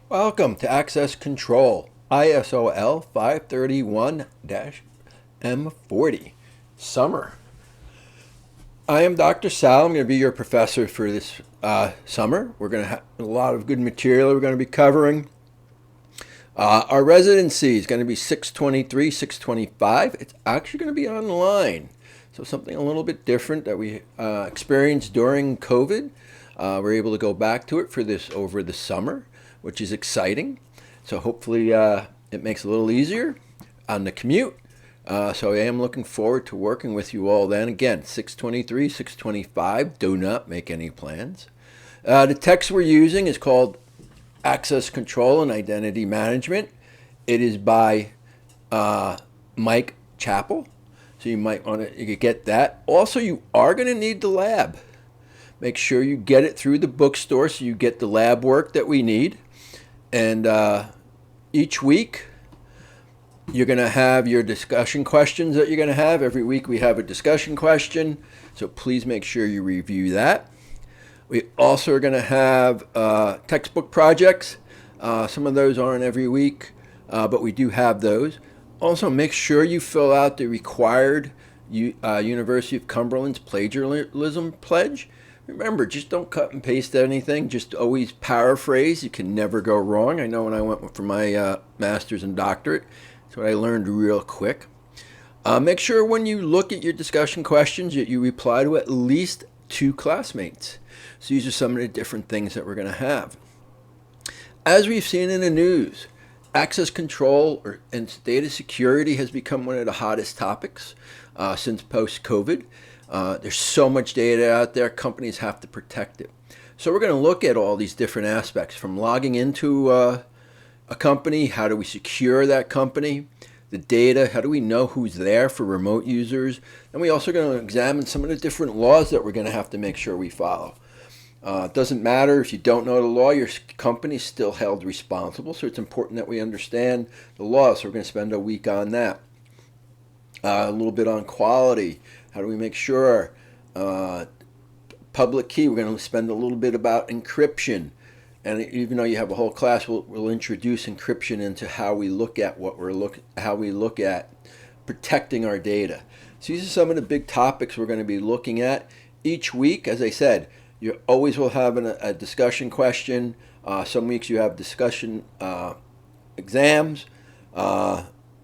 Welcome to Access Control, ISOL 531-M40, Summer. I am Dr. Sal. I'm going to be your professor for this summer. We're going to have a lot of good material we're going to be covering. Our residency is going to be 623, 625. It's actually going to be online. So something a little bit different that we experienced during COVID. We're able to go back to it for this over the summer, which is exciting. So hopefully it makes it a little easier on the commute. So I am looking forward to working with you all then. Again, 623, 625. Do not make any plans. The text we're using is called Access Control and Identity Management. It is by Mike Chappell. So you might want to get that. Also, you are going to need the lab. Make sure you get it through the bookstore so you get the lab work that we need. And each week, you're going to have your discussion questions that you're going to have. Every week we have a discussion question. So please make sure you review that. We also are going to have textbook projects. Some of those aren't every week, but we do have those. Also, make sure you fill out the required University of Cumberland's plagiarism pledge. Remember, just don't cut and paste anything. Just always paraphrase. You can never go wrong. I know when I went for my master's and doctorate, that's what I learned real quick. Make sure when you look at your discussion questions that you reply to at least 2 classmates. So these are some of the different things that we're going to have. As we've seen in the news, access control and data security has become one of the hottest topics since post-COVID. There's so much data out there, companies have to protect it. So we're going to look at all these different aspects, from logging into a company, how do we secure that company, the data, how do we know who's there for remote users, and we're also going to examine some of the different laws that we're going to have to make sure we follow. It doesn't matter if you don't know the law, your company is still held responsible, so it's important that we understand the law, so we're going to spend a week on that. A little bit on quality. How do we make sure? Public key, we're going to spend a little bit about encryption. And even though you have a whole class, we'll introduce encryption into how we look at how we look at protecting our data. So these are some of the big topics we're going to be looking at each week. As I said, you always will have a discussion question. Some weeks you have discussion exams.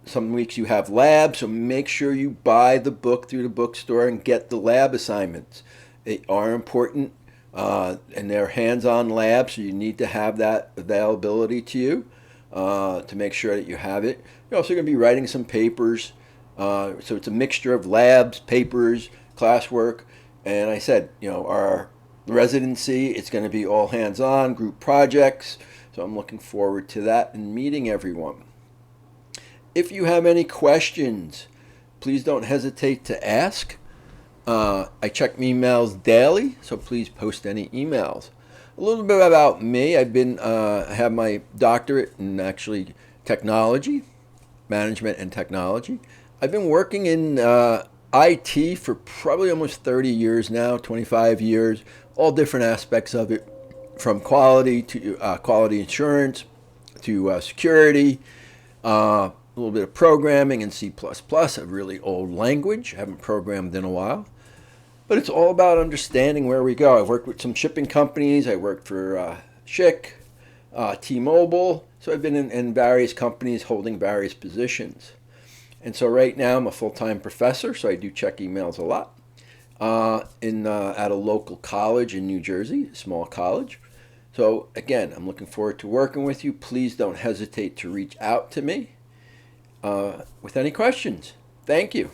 Some weeks you have labs, so make sure you buy the book through the bookstore and get the lab assignments. They are important, and they're hands-on labs, so you need to have that availability to you to make sure that you have it. You're also going to be writing some papers, so it's a mixture of labs, papers, classwork, and I said, our residency, it's going to be all hands-on, group projects, so I'm looking forward to that and meeting everyone. If you have any questions, please don't hesitate to ask. I check emails daily, so please post any emails. A little bit about me. I have my doctorate in actually technology, management and technology. I've been working in IT for probably almost 30 years now, 25 years, all different aspects of it, from quality to quality assurance to security, a little bit of programming in C++, a really old language. I haven't programmed in a while. But it's all about understanding where we go. I've worked with some shipping companies. I worked for Schick, T-Mobile. So I've been in various companies holding various positions. And so right now I'm a full-time professor, so I do check emails a lot at a local college in New Jersey, a small college. So again, I'm looking forward to working with you. Please don't hesitate to reach out to me with any questions. Thank you.